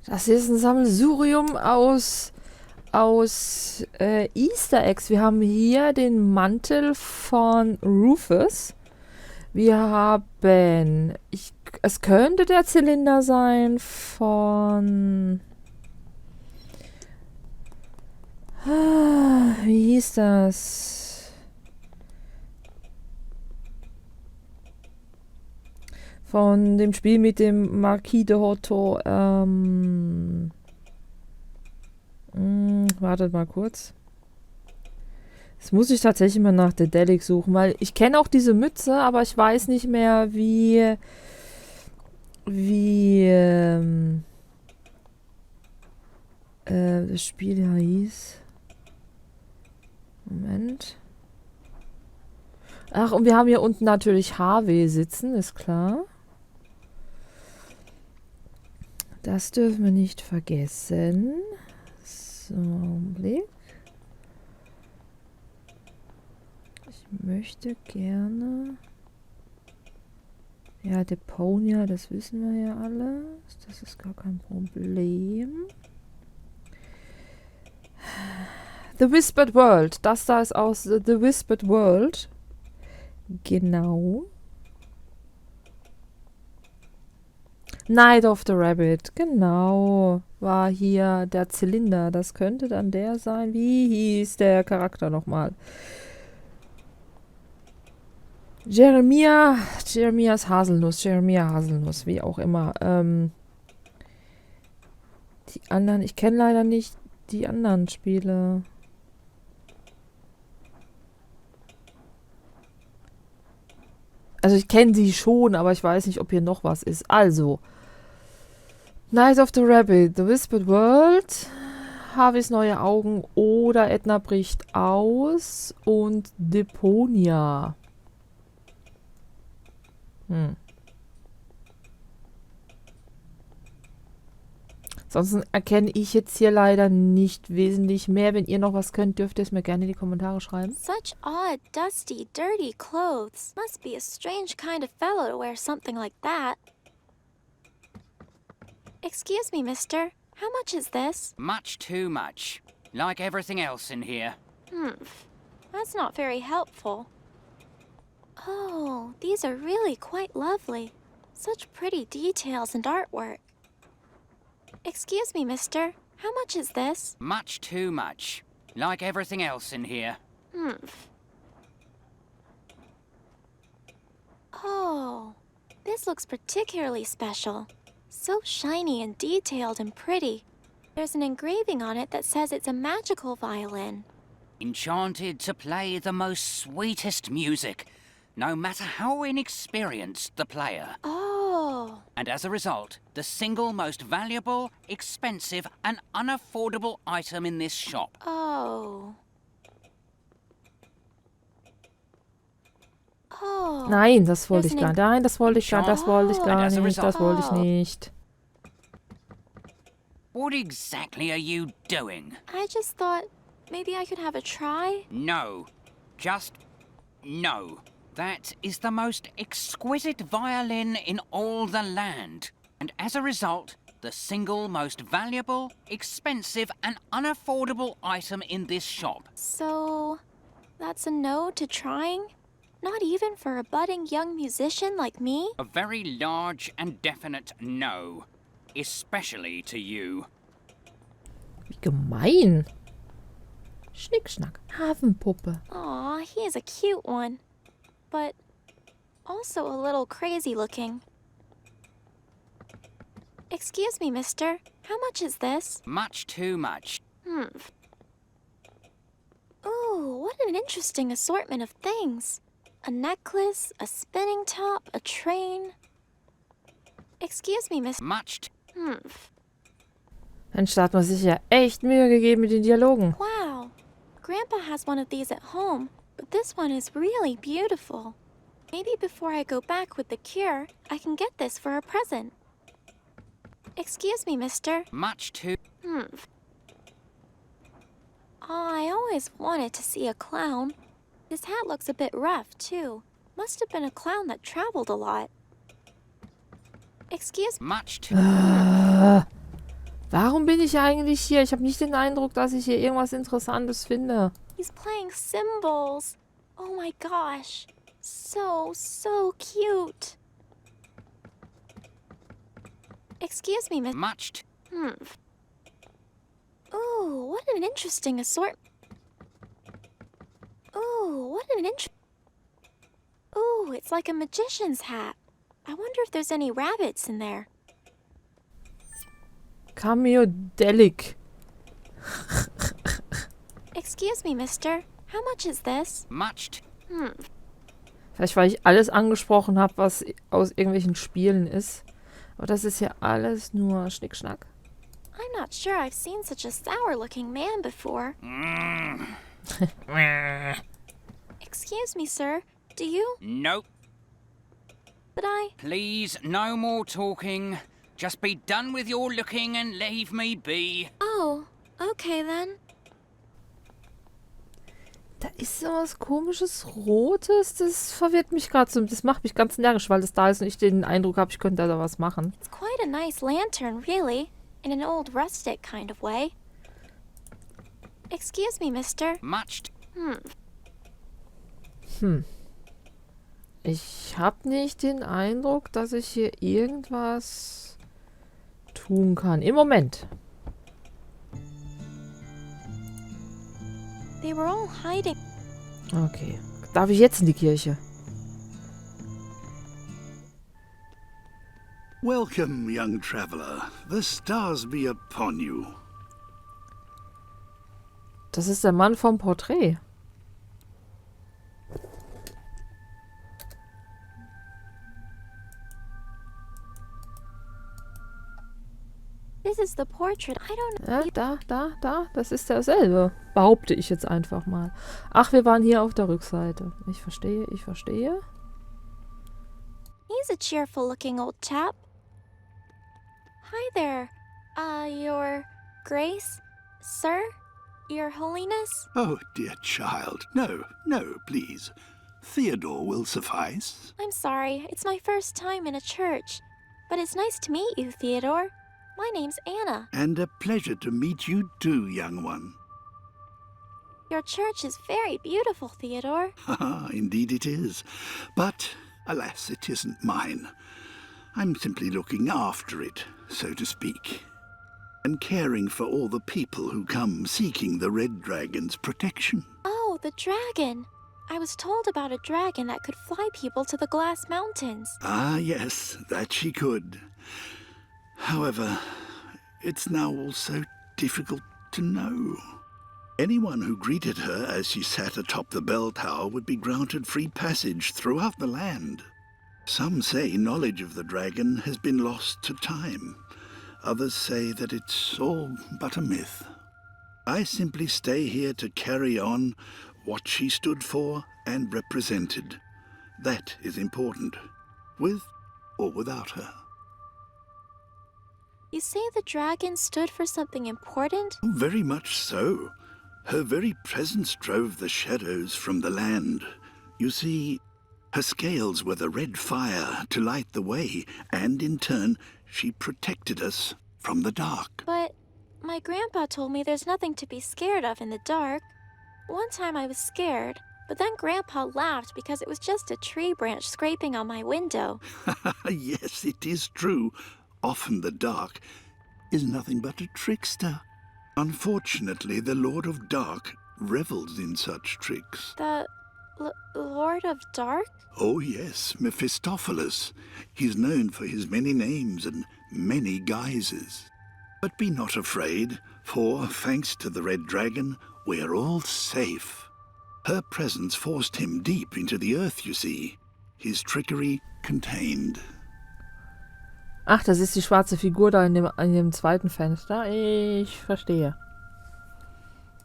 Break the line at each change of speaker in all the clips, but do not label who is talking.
Das hier ist ein Sammelsurium aus Easter Eggs. Wir haben hier den Mantel von Rufus. Wir haben... es könnte der Zylinder sein von... Wie hieß das? Von dem Spiel mit dem Marquis de Hotto. Wartet mal kurz. Jetzt muss ich tatsächlich mal nach Daedalic suchen, weil ich kenne auch diese Mütze, aber ich weiß nicht mehr, wie das Spiel ja hieß. Moment. Ach, und wir haben hier unten natürlich Harvey sitzen, ist klar. Das dürfen wir nicht vergessen. So, Blick. Ich möchte gerne... Ja, Deponia, das wissen wir ja alle. Das ist gar kein Problem. The Whispered World. Das da ist aus The Whispered World. Genau. Night of the Rabbit. Genau. War hier der Zylinder. Das könnte dann der sein. Wie hieß der Charakter nochmal? Jeremias Haselnuss. Jeremia Haselnuss. Wie auch immer. Die anderen. Ich kenne leider nicht die anderen Spiele. Also ich kenne sie schon, aber ich weiß nicht, ob hier noch was ist. Also, Night of the Rabbit, The Whispered World, Harveys neue Augen oder Edna bricht aus und Deponia. Sonst erkenne ich jetzt hier leider nicht wesentlich mehr. Wenn ihr noch was könnt, dürft ihr es mir gerne in die Kommentare schreiben.
Such odd, dusty, dirty clothes. Must be a strange kind of fellow to wear something like that. Excuse me, mister. How much is this?
Much too much. Like everything else in here.
That's not very helpful. Oh, these are really quite lovely. Such pretty details and artwork. Excuse me, mister. How much is this?
Much too much. Like everything else in here.
Oh, this looks particularly special. So shiny and detailed and pretty. There's an engraving on it that says it's a magical violin.
Enchanted to play the most sweetest music, no matter how inexperienced the player.
Oh.
And as a result, the single most valuable, expensive, and unaffordable item in this shop.
Oh. Oh.
Nein, das wollte ich gar nicht. Nein, das wollte ich gar nicht. Das wollte ich gar
Oh.
nicht. Das wollte ich nicht.
What exactly are you doing?
I just thought maybe I could have a try.
No. Just no. That is the most exquisite violin in all the land. And as a result, the single most valuable, expensive, and unaffordable item in this shop.
So, that's a no to trying? Not even for a budding young musician like me?
A very large and definite no. Especially to you.
Wie gemein. Schnickschnack. Hafenpuppe.
Aw, he is a cute one. But also a little crazy looking. Excuse me, mister. How much is this?
Much too much.
Ooh, what an interesting assortment of things. A necklace, a spinning top, a train. Excuse me, miss.
Much.
Mensch, da hat man sich ja echt Mühe gegeben mit den Dialogen.
Wow. Grandpa has one of these at home, but this one is really beautiful. Maybe before I go back with the cure, I can get this for a present. Excuse me, mister.
Much too.
I always wanted to see a clown. His hat looks a bit rough, too. Must have been a clown that traveled a lot. Excuse me.
Much too.
Warum bin ich eigentlich hier? Ich habe nicht den Eindruck, dass ich hier irgendwas Interessantes finde.
He's playing cymbals. Oh my gosh. So cute. Excuse me, Miss.
Much.
Ooh, what an interesting assortment. Ooh, it's like a magician's hat. I wonder if there's any rabbits in there.
Daedalic.
Excuse me, mister. How much is this?
Much.
Vielleicht, weil ich alles angesprochen habe, was aus irgendwelchen Spielen ist. Aber das ist ja alles nur Schnickschnack.
I'm not sure I've seen such a sour-looking man before. Excuse me, sir. Do you?
Nope.
But I...
Please, no more talking. Just be done with your looking and leave me be.
Oh, okay then.
Da ist so was komisches Rotes. Das verwirrt mich gerade so. Das macht mich ganz närrisch, weil das da ist und ich den Eindruck habe, ich könnte da was machen.
It's quite a nice lantern, really. In an old rustic kind of way. Excuse me, mister.
Much.
Ich habe nicht den Eindruck, dass ich hier irgendwas tun kann. Im Moment.
They were all hiding.
Okay. Darf ich jetzt in die Kirche?
Welcome, young traveler. The stars be upon you.
Das ist der Mann vom Porträt.
This is the portrait. I don't know.
Ja, da. Das ist derselbe. Behaupte ich jetzt einfach mal. Ach, wir waren hier auf der Rückseite. Ich verstehe.
He's a cheerful-looking old chap. Hi there. Your Grace? Sir? Your Holiness?
Oh, dear child. No, please. Theodore will suffice.
I'm sorry. It's my first time in a church. But it's nice to meet you, Theodore. My name's Anna.
And a pleasure to meet you too, young one.
Your church is very beautiful, Theodore.
Indeed it is. But, alas, it isn't mine. I'm simply looking after it, so to speak, and caring for all the people who come seeking the Red Dragon's protection.
Oh, the dragon. I was told about a dragon that could fly people to the Glass Mountains.
Ah, yes, that she could. However, it's now also difficult to know. Anyone who greeted her as she sat atop the bell tower would be granted free passage throughout the land. Some say knowledge of the dragon has been lost to time. Others say that it's all but a myth. I simply stay here to carry on what she stood for and represented. That is important, with or without her.
You say the dragon stood for something important?
Very much so. Her very presence drove the shadows from the land. You see, her scales were the red fire to light the way, and in turn, she protected us from the dark.
But my grandpa told me there's nothing to be scared of in the dark. One time I was scared, but then Grandpa laughed because it was just a tree branch scraping on my window.
Yes, it is true. Often the dark is nothing but a trickster. Unfortunately, the Lord of Dark revels in such tricks.
The Lord of Dark?
Oh yes, Mephistopheles. He's known for his many names and many guises. But be not afraid, for, thanks to the Red Dragon, we're all safe. Her presence forced him deep into the earth, you see. His trickery contained.
Ach, das ist die schwarze Figur da in dem zweiten Fenster. Ich verstehe.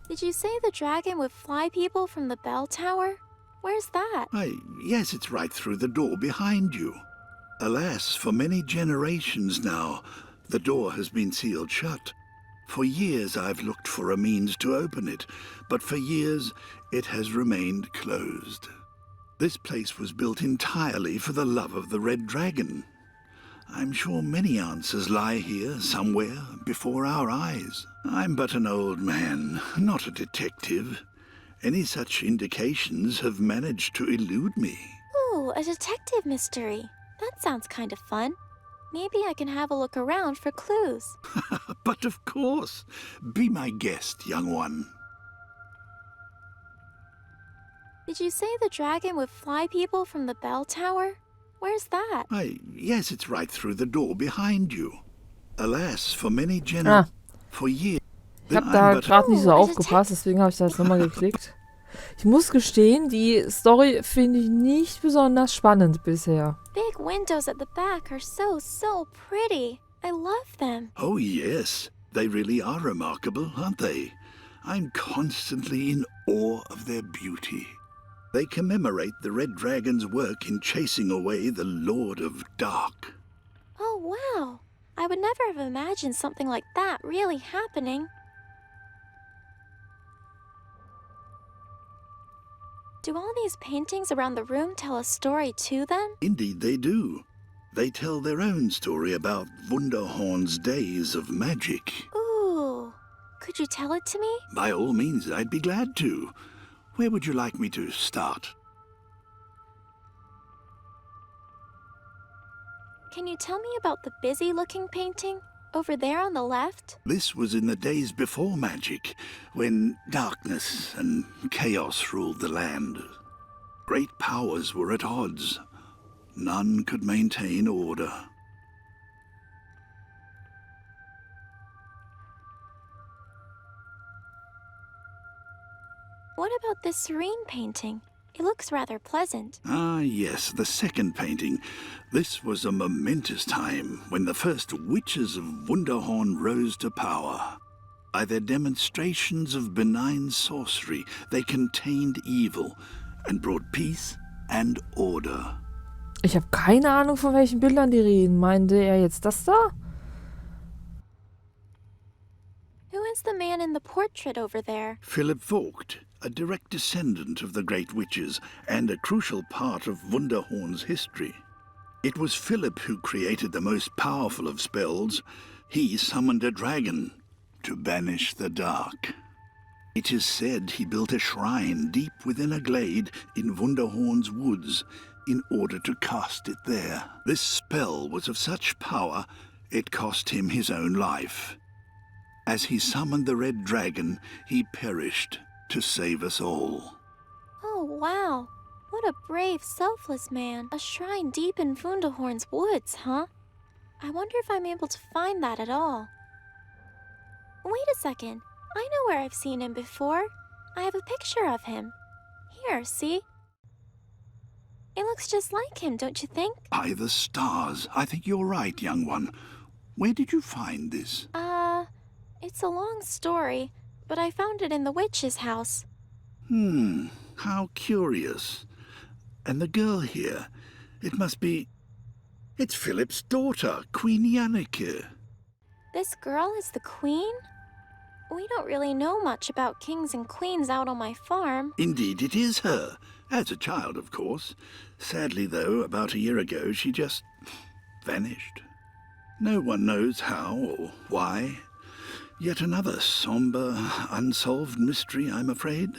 Did you say the dragon would fly people from the bell tower? Where's that?
Why, yes, it's right through the door behind you. Alas, for many generations now, the door has been sealed shut. For years I've looked for a means to open it, but for years it has remained closed. This place was built entirely for the love of the Red Dragon. I'm sure many answers lie here somewhere right before our eyes. I'm but an old man, not a detective. Any such indications have managed to elude me.
Ooh, a detective mystery. That sounds kind of fun. Maybe I can have a look around for clues.
But of course, be my guest, young one.
Did you say the dragon would fly people from the bell tower? Where's that?
Why, yes, it's right through the door behind you. Alas, for many
Ah,
for years.
ich habe da gerade nicht so
Oh,
aufgepasst, deswegen habe ich da jetzt nochmal geklickt. Ich muss gestehen, die Story finde ich nicht besonders spannend bisher.
Big windows at the back are so pretty. I love them.
Oh, yes, they really are remarkable, aren't they? I'm constantly in awe of their beauty. They commemorate the Red Dragon's work in chasing away the Lord of Dark.
Oh, wow. I would never have imagined something like that really happening. Do all these paintings around the room tell a story too, then?
Indeed they do. They tell their own story about Wunderhorn's days of magic.
Ooh. Could you tell it to me?
By all means, I'd be glad to. Where would you like me to start?
Can you tell me about the busy-looking painting? Over there on the left?
This was in the days before magic, when darkness and chaos ruled the land. Great powers were at odds. None could maintain order.
What about this serene painting? It looks rather pleasant.
Ah, yes, the second painting. This was a momentous time when the first witches of Wunderhorn rose to power. By their demonstrations of benign sorcery, they contained evil and brought peace and order.
Ich habe keine Ahnung, von welchen Bildern die reden. Meinte er jetzt das da?
Who is the man in the portrait over there?
Philip Vogt, a direct descendant of the great witches and a crucial part of Wunderhorn's history. It was Philip who created the most powerful of spells. He summoned a dragon to banish the dark. It is said he built a shrine deep within a glade in Wunderhorn's woods in order to cast it there. This spell was of such power, it cost him his own life. As he summoned the red dragon, he perished to save us all.
Oh, wow. What a brave, selfless man. A shrine deep in Wunderhorn's woods, huh? I wonder if I'm able to find that at all. Wait a second. I know where I've seen him before. I have a picture of him. Here, see? It looks just like him, don't you think?
By the stars, I think you're right, young one. Where did you find this?
It's a long story, but I found it in the witch's house.
How curious. And the girl here, it must be... It's Philip's daughter, Queen Janneke.
This girl is the queen? We don't really know much about kings and queens out on my farm.
Indeed, it is her. As a child, of course. Sadly, though, about a year ago, she just vanished. No one knows how or why. Yet another somber, unsolved mystery, I'm afraid.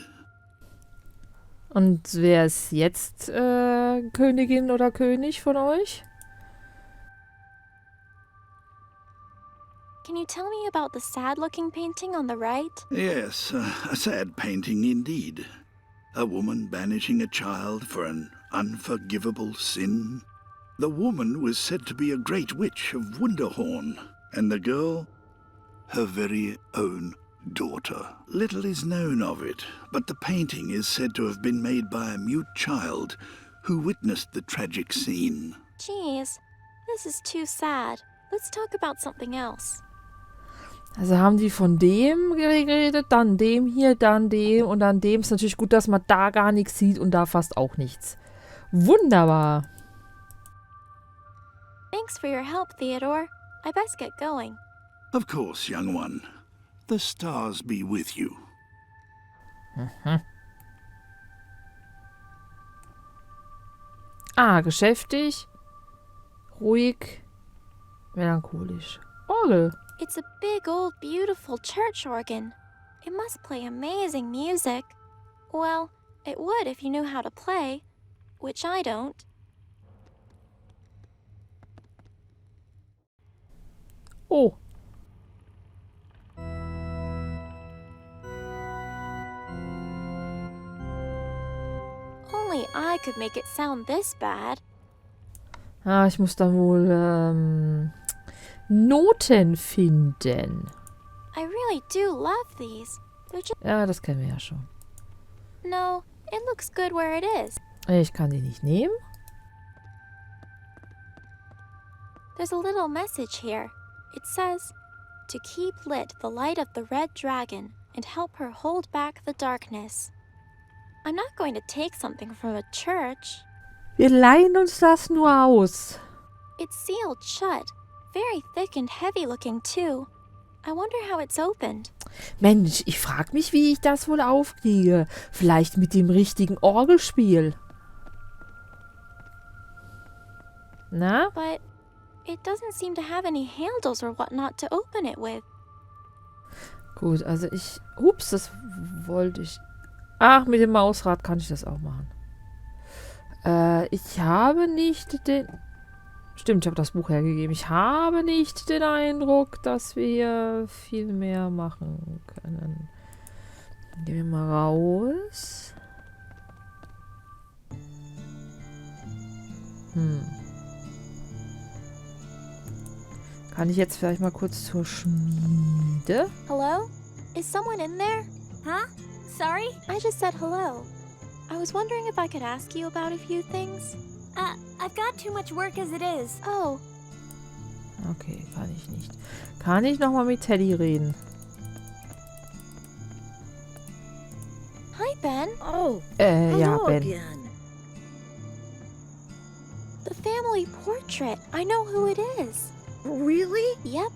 Und wer ist jetzt Königin oder König von euch?
Can you tell me about the sad-looking painting on the right?
Yes, a sad painting indeed. A woman banishing a child for an unforgivable sin. The woman was said to be a great witch of Wunderhorn, and the girl, her very own daughter. Little is known of it, but the painting is said to have been made by a mute child who witnessed the tragic scene.
Geez, this is too sad. Let's talk about something else.
Also haben die von dem geredet, dann dem hier, dann dem und dann dem. Ist natürlich gut, dass man da gar nichts sieht und da fast auch nichts. Wunderbar.
Thanks for your help, Theodore. I best get going.
Of course, young one. The stars be with you.
Geschäftig, ruhig, melancholisch. Orgel.
It's a big old beautiful church organ. It must play amazing music. Well, it would if you knew how to play, which I don't.
Oh.
Only I could make it sound this bad.
Ah, ich muss dann wohl Noten finden.
I really do love these. They're just...
Ja, das kennen wir ja schon.
No, it looks good where it is.
Ich kann die nicht nehmen.
There's a little message here. It says, to keep lit the light of the red dragon and help her hold back the darkness. I'm not going to take something from a church.
Wir leihen uns das nur aus.
It's sealed shut. Very thick and heavy looking too. I wonder how it's opened.
Mensch, ich frag mich, wie ich das wohl aufkriege. Vielleicht mit dem richtigen Orgelspiel. Na?
But it doesn't seem to have any handles or whatnot to open it with.
Gut, also ich... Ups, das wollte ich... Ach, mit dem Mausrad kann ich das auch machen. Ich habe nicht den... Stimmt, ich habe das Buch hergegeben. Ich habe nicht den Eindruck, dass wir hier viel mehr machen können. Gehen wir mal raus. Kann ich jetzt vielleicht mal kurz zur Schmiede?
Hello? Is someone in there?
Huh? Sorry?
I just said hello. I was wondering if I could ask you about a few things.
I've got too much work as it is.
Oh,
Okay, kann ich nicht. Kann ich nochmal mit Teddy reden?
hi Ben.
Oh,
Ja,
hello
Ben.
again.
The family portrait. I know who it is.
Really?
Yep.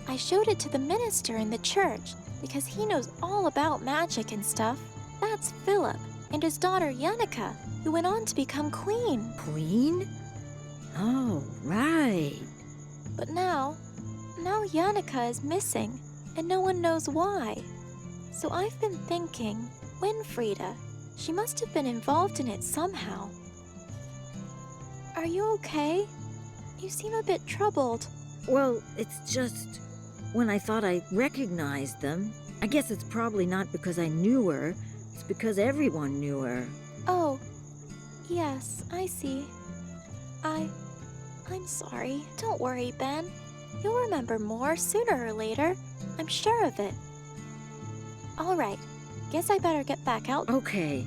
I showed it to the minister in the church because he knows all about magic and stuff. That's Philip and his daughter Yannicka, who went on to become queen.
Queen? Oh, right.
But now Yannicka is missing and no one knows why. So I've been thinking, Winfrieda, she must have been involved in it somehow. Are you okay? You seem a bit troubled.
Well, it's just when I thought I recognized them. I guess it's probably not because I knew her. It's because everyone knew her.
Oh, yes, I see. I'm sorry. Don't worry, Ben. You'll remember more sooner or later. I'm sure of it. All right. Guess I better get back out.
Okay.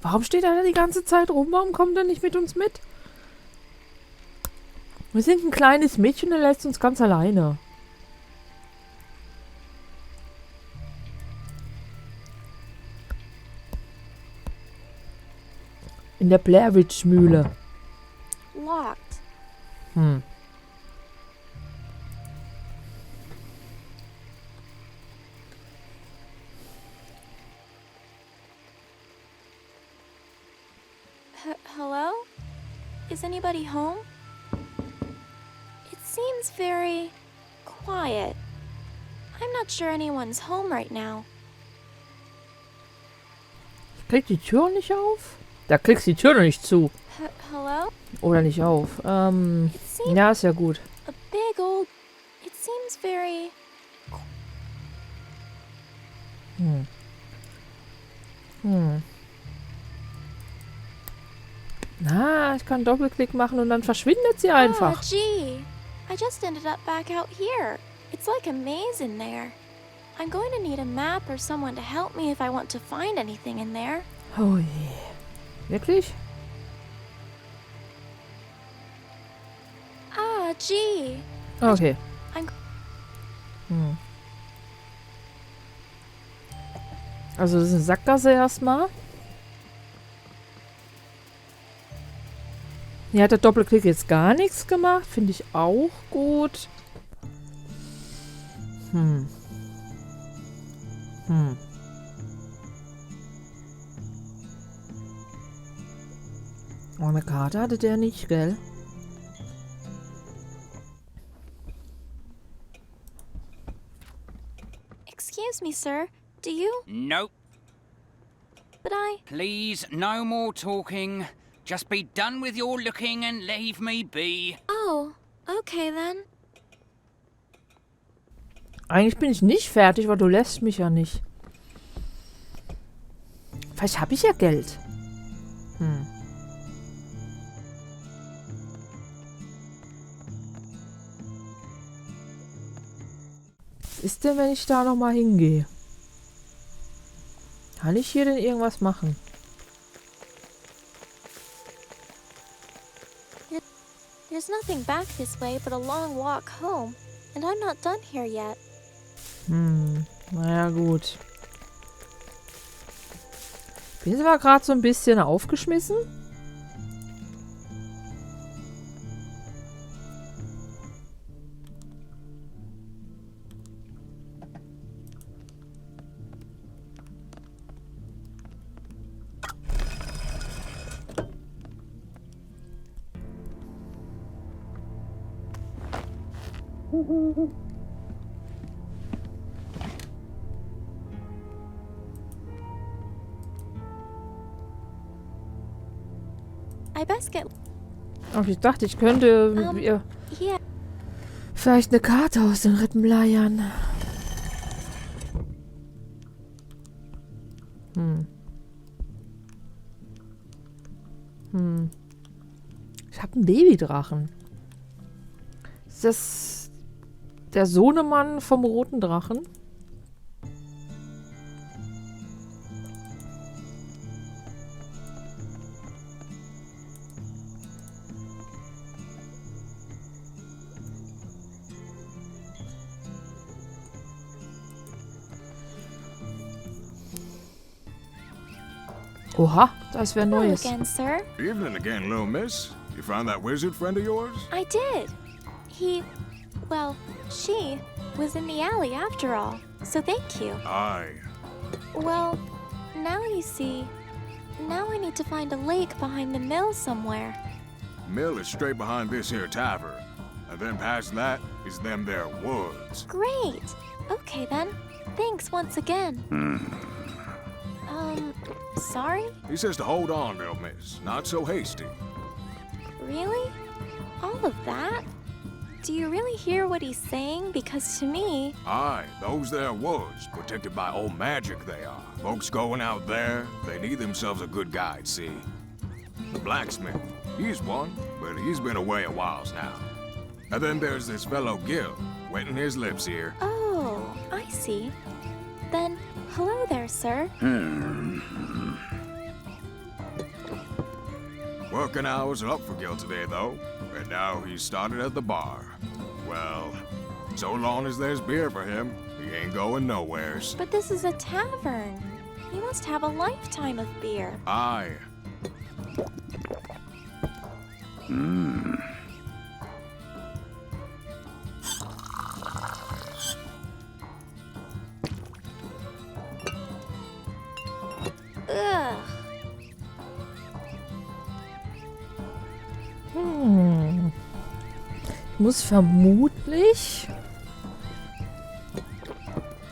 Warum steht er da die ganze Zeit rum? Warum kommt er nicht mit uns mit? Wir sind ein kleines Mädchen, der lässt uns ganz alleine. In der Blair-Witch-Mühle.
Locked. Hello? Is anybody home? It seems very quiet. I'm not sure anyone's home right now.
Ich krieg die Tür nicht auf? Da kriegst du die Tür noch nicht zu.
Hello?
Oder nicht auf.
It seems
Ja, ist ja gut.
a big old... It seems very...
Na, ich kann Doppelklick machen und dann verschwindet sie einfach.
Oh, gee. I just ended up back out here. It's like a maze in there. I'm going to need a map or someone to help me if I want to find anything in there.
Oh je. Wirklich?
Ah, gee.
Okay.
I'm-
Also das ist eine Sackgasse erstmal. Hier hat der Doppelklick jetzt gar nichts gemacht. Finde ich auch gut. Oh, eine Karte hatte der nicht, gell?
Excuse me, sir. Do you?
Nope.
But I...
Please, no more talking. Just be done with your looking and leave me be.
Oh, okay then.
Eigentlich bin ich nicht fertig, weil du lässt mich ja nicht. Vielleicht habe ich ja Geld. Was ist denn, wenn ich da nochmal hingehe? Kann ich hier denn irgendwas machen?
There's nothing back this way but a long walk home. And I'm not done here yet.
Naja, gut. Bin aber gerade so ein bisschen aufgeschmissen.
I best get...
Ach, ich dachte, ich könnte
Yeah.
vielleicht eine Karte aus den Rippen leiern. Ich habe einen Babydrachen. Ist das der Sohnemann vom roten Drachen? Oha, das wäre
Hello
Neues.
again, sir.
Evening again, little miss. You found that wizard friend of yours?
I did. She was in the alley after all. So thank you.
Aye.
Well, now you see. Now I need to find a lake behind the mill somewhere.
Mill is straight behind this here tavern. And then past that is them there woods.
Great. Okay then. Thanks once again. Sorry?
He says to hold on, little miss. Not so hasty.
Really? All of that? Do you really hear what he's saying? Because to me...
Aye, those there woods, protected by old magic they are. Folks going out there, they need themselves a good guide, see? The blacksmith, he's one, but he's been away a whiles now. And then there's this fellow Gil, wetting his lips here.
Oh, I see. Then, hello there, sir.
Working hours are up for Gil today, though, and now he's started at the bar. Well, so long as there's beer for him, he ain't going nowheres.
But this is a tavern. You must have a lifetime of beer.
Aye.
Ugh.
Ich muss vermutlich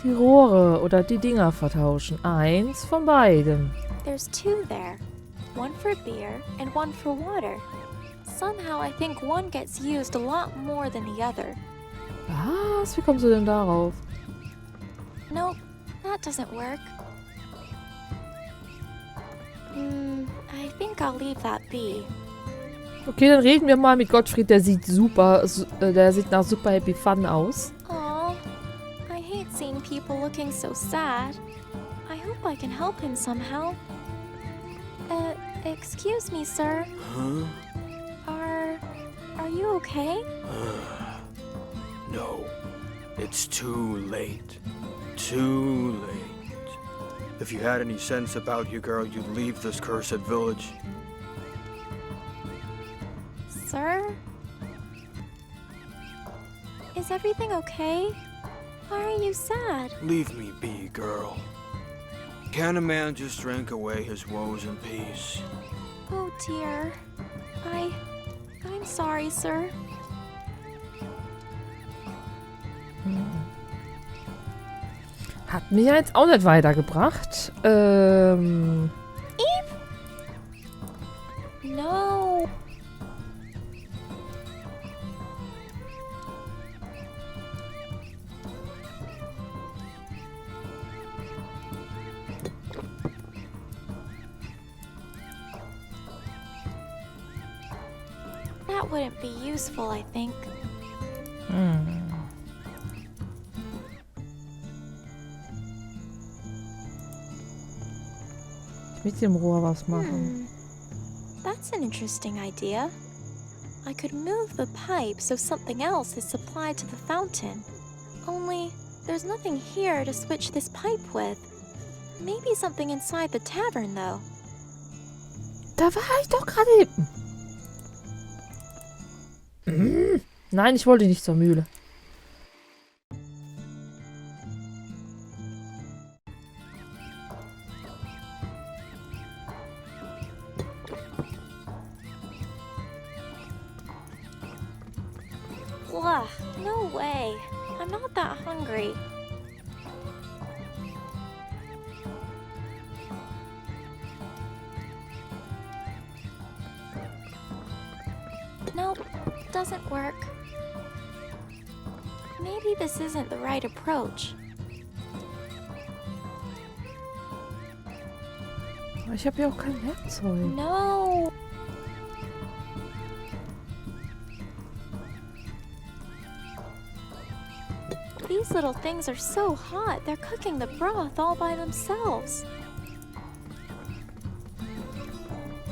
die Rohre oder die Dinger vertauschen. Eins von beidem.
There's two there. One for beer and one for water. Somehow I think one gets used a lot more than the other.
Was? Wie kommst du denn darauf?
Nope, that doesn't work. I think I'll leave that be.
Okay, dann reden wir mal mit Gottfried. Der sieht super, der sieht nach super Happy Fun aus.
Aw, I hate seeing people looking so sad. I hope I can help him somehow. Excuse me, sir.
Huh?
Are you okay?
No. It's too late. Too late. If you had any sense about you, girl, you'd leave this cursed village.
Sir? Is everything okay? Why are you sad?
Leave me be, girl. Can a man just drink away his woes in peace?
Oh dear. I'm sorry, sir.
Hat mir ja jetzt auch nicht weitergebracht.
No. That wouldn't be useful, I think.
Mit dem Rohr was machen.
That's an interesting idea. I could move the pipe so something else is supplied to the fountain. Only, there's nothing here to switch this pipe with. Maybe something inside the tavern, though.
Da war ich doch gerade eben. Nein, ich wollte nicht zur Mühle.
Ugh, no way. I'm not that hungry. Nope, doesn't work. Maybe this isn't the right approach.
Aber ich habe ja auch kein Werkzeug.
No. These little things are so hot, they're cooking the broth all by themselves.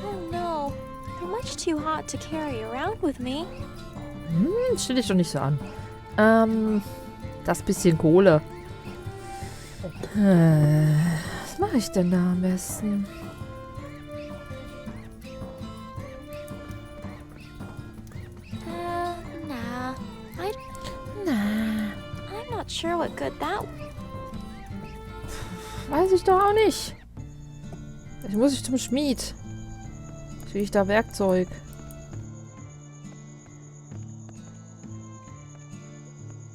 Oh no, they're much too hot to carry around with me.
Stell dich doch nicht so an. Das bisschen Kohle. Was mache ich denn da am besten?
Nah. I'm not sure what good that.
Weiß ich doch auch nicht. Ich muss zum Schmied. Kriege ich da Werkzeug?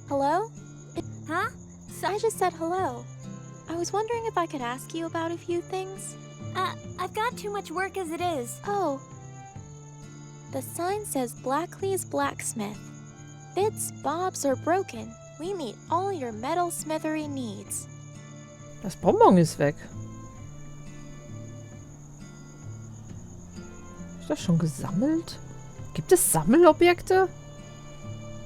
Hello?
Huh?
I just said hello. I was wondering if I could ask you about a few things.
I've got too much work as it is.
Oh. The sign says Blackley's Blacksmith. Bits, bobs, or broken. We meet all your metal smithery needs.
Das Bonbon ist weg. Ist das schon gesammelt? Gibt es Sammelobjekte?